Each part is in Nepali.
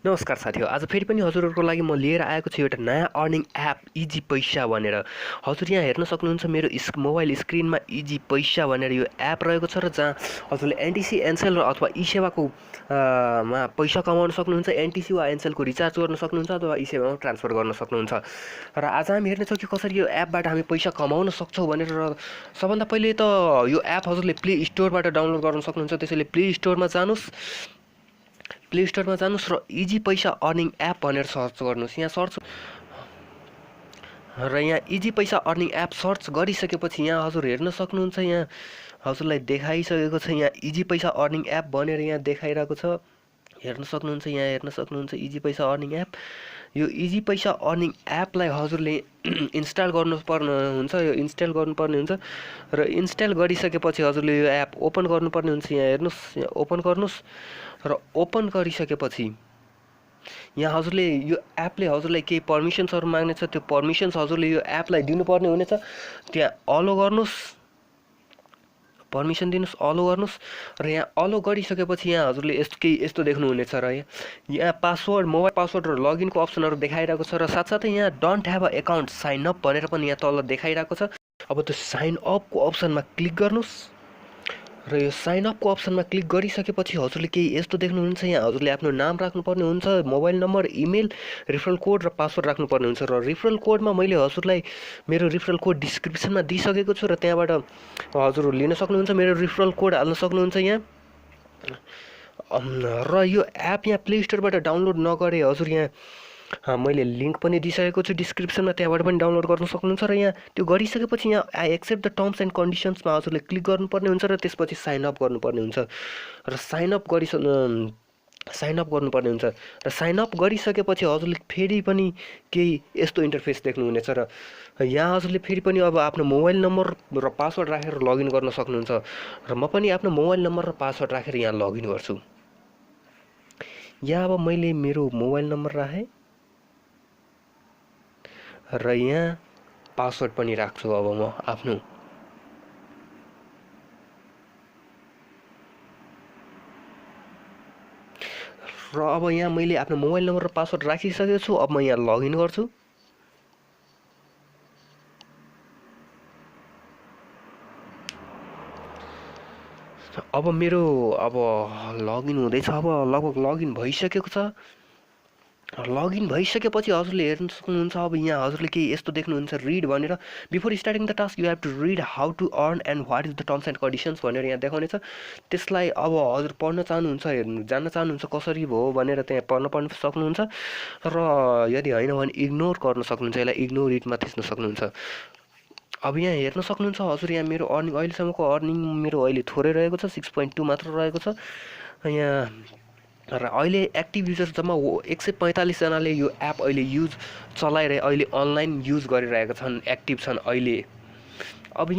नमस्कार साथीहरु, आज फेरि पनि हजुरहरुको लागि म लिएर आएको छु एउटा नयाँ अर्निङ एप इजी पैसा भनेर। हजुर यहाँ हेर्न सक्नुहुन्छ मेरो मोबाइल स्क्रिनमा इजी पैसा भनेर यो एप रहेको छ र जहाँ हजुरले एनटीसी एनसेल अथवा इसेवाको मा पैसा कमाउन सक्नुहुन्छ। एनटीसी वा एनसेलको रिचार्ज गर्न सक्नुहुन्छ अथवा इसेवामा ट्रान्सफर गर्न सक्नुहुन्छ। र आज हामी हेर्नेछौँ कि कसरी यो एपबाट हामी पैसा कमाउन सक्छौँ भनेर। र सबभन्दा पहिले त यो एप हजुरले प्ले स्टोरबाट डाउनलोड गर्न सक्नुहुन्छ। त्यसैले प्ले स्टोरमा जानुस् र इजी पैसा अर्निङ एप भनेर सर्च गर्नुस्। यहाँ सर्च र यहाँ इजी पैसा अर्निङ एप सर्च गरिसकेपछि यहाँ हजुर हेर्न सक्नुहुन्छ। यहाँ हजुरलाई देखाइसकेको छ यहाँ इजी पैसा अर्निङ एप भनेर यहाँ देखाइरहेको छ। हेर्न सक्नुहुन्छ, यहाँ हेर्न सक्नुहुन्छ इजी पैसा अर्निङ एप। यो इजी पैसा अर्निङ एपलाई हजुरले इन्स्टल गर्नुपर्ने हुन्छ। यो इन्स्टल गर्नुपर्ने हुन्छ र इन्स्टल गरिसकेपछि हजुरले यो एप ओपन गर्नुपर्ने हुन्छ। यहाँ हेर्नुस्, यहाँ ओपन गर्नुस् र ओपन गरिसकेपछि यहाँ हजुरले यो एपले हजुरलाई केही पर्मिसन्सहरू माग्नेछ। त्यो पर्मिसन्स हजुरले यो एपलाई दिनुपर्ने हुनेछ। त्यहाँ अलो गर्नुस्, पर्मिसन दिनुस्, अलो गर्नुस् र यहाँ अलो गरिसकेपछि यहाँ हजुरले यस्तो देख्नुहुनेछ। र यहाँ पासवर्ड, मोबाइल पासवर्ड र लगइनको अप्सनहरू देखाइरहेको छ। र साथसाथै यहाँ don't have a account sign up भनेर पनि यहाँ तल देखाइरहेको छ। अब त्यो साइन अपको अप्सनमा क्लिक गर्नुस् र यो साइन अपको अप्सनमा क्लिक गरिसकेपछि हजुरले केही यस्तो देख्नुहुन्छ। यहाँ हजुरले आफ्नो नाम राख्नुपर्ने हुन्छ, mobile number, email, referral code र पासवर्ड राख्नुपर्ने हुन्छ। र रिफरल कोडमा मैले हजुरलाई मेरो रिफरल कोड डिस्क्रिप्सनमा दिइसकेको छु र त्यहाँबाट हजुरहरू लिन सक्नुहुन्छ। मेरो रिफरल कोड हाल्न सक्नुहुन्छ यहाँ। र यो एप यहाँ प्ले स्टोरबाट डाउनलोड नगरे हजुर यहाँ मैले लिङ्क पनि दिइसकेको छु डिस्क्रिप्सनमा, त्यहाँबाट पनि डाउनलोड गर्न सक्नुहुन्छ। र यहाँ त्यो गरिसकेपछि यहाँ I accept the terms and कन्डिसन्समा हजुरले क्लिक गर्नुपर्ने हुन्छ र त्यसपछि साइन अप गर्नुपर्ने हुन्छ। र साइन अप गर्नुपर्ने हुन्छ। र साइन अप गरिसकेपछि हजुरले फेरि पनि केही यस्तो इन्टरफेस देख्नुहुनेछ। र यहाँ हजुरले फेरि पनि अब आफ्नो मोबाइल नम्बर र पासवर्ड राखेर लगइन गर्न सक्नुहुन्छ। र म पनि आफ्नो मोबाइल नम्बर र पासवर्ड राखेर यहाँ लगइन गर्छु। यहाँ अब मैले मेरो मोबाइल नम्बर राखेँ र यहाँ पासवर्ड पनि राख्छु अब म आफ्नो। र अब यहाँ मैले आफ्नो मोबाइल नम्बर र पासवर्ड राखिसकेको छु। अब म यहाँ लगइन गर्छु। अब मेरो लगइन हुँदैछ। अब लगभग लगइन भइसकेको छ। लगइन भइसकेपछि हजुरले हेर्न सक्नुहुन्छ। अब यहाँ हजुरले केही यस्तो देख्नुहुन्छ, रिड भनेर। Before starting the task you have to read how to earn and what is the terms and conditions भनेर यहाँ देखाउनेछ। त्यसलाई अब हजुर पढ्न चाहनुहुन्छ, जान्न चाहनुहुन्छ कसरी भयो भनेर त्यहाँ पढ्न सक्नुहुन्छ। र यदि होइन भने इग्नोर गर्न सक्नुहुन्छ। यसलाई इग्नोर इटमा थिच्न सक्नुहुन्छ। अब यहाँ हेर्न सक्नुहुन्छ हजुर यहाँ मेरो अर्निङ, अहिलेसम्मको अर्निङ मेरो अहिले थोरै रहेको छ, 6.2 मात्र रहेको छ यहाँ। र अहिले एक्टिभ युजर्स जम्मा 145 जनाले यो एप अहिले अहिले अनलाइन युज गरिरहेका छन्, एक्टिभ छन् अहिले। अब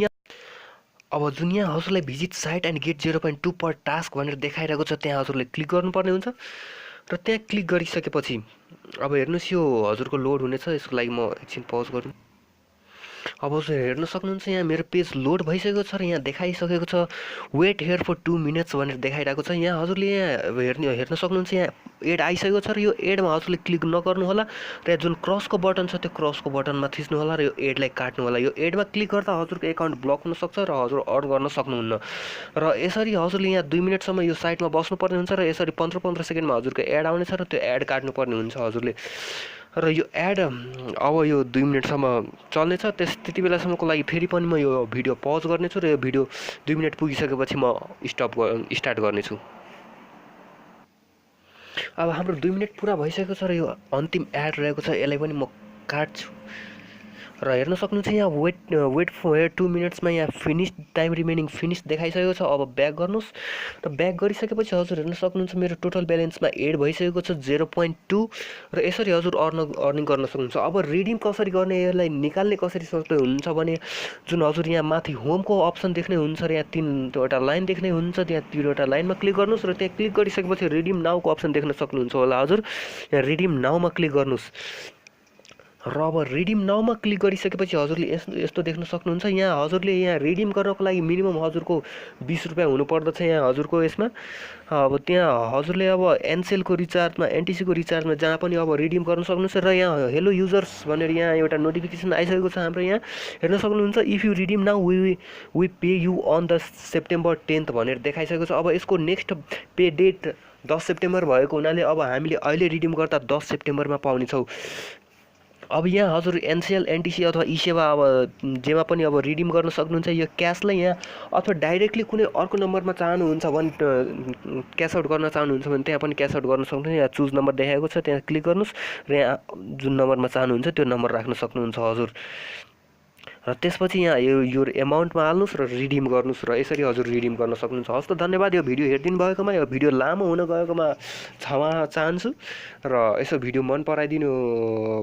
जुन यहाँ हजुरलाई visit site and get 0.2 per task भनेर देखाइरहेको छ त्यहाँ हजुरले क्लिक गर्नुपर्ने हुन्छ। र त्यहाँ क्लिक गरिसकेपछि अब हेर्नुहोस् यो हजुरको लोड हुनेछ। यसको लागि म एकछिन पज गर्छु। अब हजुर हेर्न सक्नुहुन्छ यहाँ मेरो पेज लोड भइसकेको छ र यहाँ देखाइसकेको छ वेट हेयर फर 2 मिनट्स भनेर देखाइरहेको छ। यहाँ हजुरले यहाँ हेर्न सक्नुहुन्छ यहाँ एड आइसकेको छ र यो एडमा हजुरले क्लिक नगर्नु होला। र जुन क्रसको बटन छ त्यो क्रसको बटनमा थिच्नु होला र यो एडलाई काट्नु होला। यो एडमा क्लिक गर्दा हजुरको एकाउन्ट ब्लक हुनसक्छ र हजुर अर्न गर्न सक्नुहुन्न। र यसरी हजुरले यहाँ 2 मिनटसम्म यो साइटमा बस्नुपर्ने हुन्छ। र यसरी 15-15 सेकेन्डमा हजुरको एड आउनेछ र त्यो एड काट्नुपर्ने हुन्छ हजुरले। र यो एड अब यो 2 मिनटसम्म चल्नेछ। त्यति बेलासम्मको लागि फेरि पनि म यो भिडियो पज गर्नेछु र यो भिडियो 2 मिनट पुगिसकेपछि म स्टार्ट गर्नेछु। अब हाम्रो 2 मिनट पुरा भइसकेको छ र यो अन्तिम एड रहेको छ, यसलाई पनि म काट्छु। र हेर्न सक्नुहुन्छ यहाँ वेट फर 2 मिनट्समा यहाँ फिनिस टाइम रिमेनिङ फिनिस देखाइसकेको छ। अब ब्याक गर्नुहोस् र ब्याक गरिसकेपछि हजुर हेर्न सक्नुहुन्छ मेरो टोटल ब्यालेन्समा एड भइसकेको छ 0.2 र यसरी हजुर अर्निङ गर्न सक्नुहुन्छ। अब रिडिम कसरी गर्ने, यसलाई निकाल्ने कसरी सक्दै हुन्छ भने जुन हजुर यहाँ माथि होमको अप्सन देख्ने हुन्छ र यहाँ 3वटा लाइन देख्ने हुन्छ। त्यहाँ 3वटा लाइनमा क्लिक गर्नुहोस् र त्यहाँ क्लिक गरिसकेपछि रिडिम नाउको अप्सन देख्न सक्नुहुन्छ होला हजुर। यहाँ रिडिम नाउमा क्लिक गर्नुहोस् र अब रिडिम नाउमा क्लिक गरिसकेपछि हजुरले यस्तो देख्न सक्नुहुन्छ। यहाँ हजुरले यहाँ रिडिम गर्नको लागि मिनिमम हजुरको 20 रुपियाँ हुनुपर्दछ यहाँ हजुरको यसमा। अब त्यहाँ हजुरले अब एनसेलको रिचार्जमा एनटिसीको रिचार्जमा जहाँ पनि अब रिडिम गर्न सक्नुहुन्छ। र यहाँ हेलो युजर्स भनेर यहाँ एउटा नोटिफिकेसन आइसकेको छ हाम्रो यहाँ हेर्न सक्नुहुन्छ। If you redeem now we pay you on the September 10 भनेर देखाइसकेको छ। अब यसको नेक्स्ट पे डेट 10 सेप्टेम्बर भएको हुनाले अब हामीले अहिले रिडिम गर्दा 10 सेप्टेम्बरमा पाउनेछौँ। अब यहाँ हजुर एनसिएल एनटिसी अथवा इसेवा अब जेमा पनि अब रिडिम गर्न सक्नुहुन्छ। यो क्यासलाई यहाँ अथवा डाइरेक्टली कुनै अर्को नम्बरमा चाहनुहुन्छ भने क्यास आउट गर्न चाहनुहुन्छ भने त्यहाँ पनि क्यास आउट गर्न सक्नुहुन्छ। यहाँ चुज नम्बर देखाएको छ त्यहाँ क्लिक गर्नुहोस् र यहाँ जुन नम्बरमा चाहनुहुन्छ त्यो नम्बर राख्न सक्नुहुन्छ हजुर। र त्यसपछि यहाँ यो एमाउन्टमा हाल्नुहोस् र रिडिम गर्नुहोस् र यसरी हजुर रिडिम गर्न सक्नुहुन्छ। हस् त धन्यवाद यो भिडियो हेरिदिनु भएकोमा। यो भिडियो लामो हुन गएकोमा क्षमा चाहन्छु र यसो भिडियो मन पराइदिनु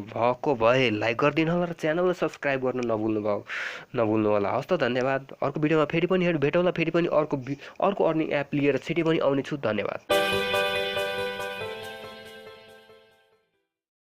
भएको भए लाइक गरिदिनु होला र च्यानललाई सब्सक्राइब गर्न नभुल्नु होला। हस् त धन्यवाद। अर्को भिडियोमा फेरि पनि भेटौँला। फेरि पनि अर्को अर्निङ एप लिएर छिटै पनि आउनेछु। धन्यवाद।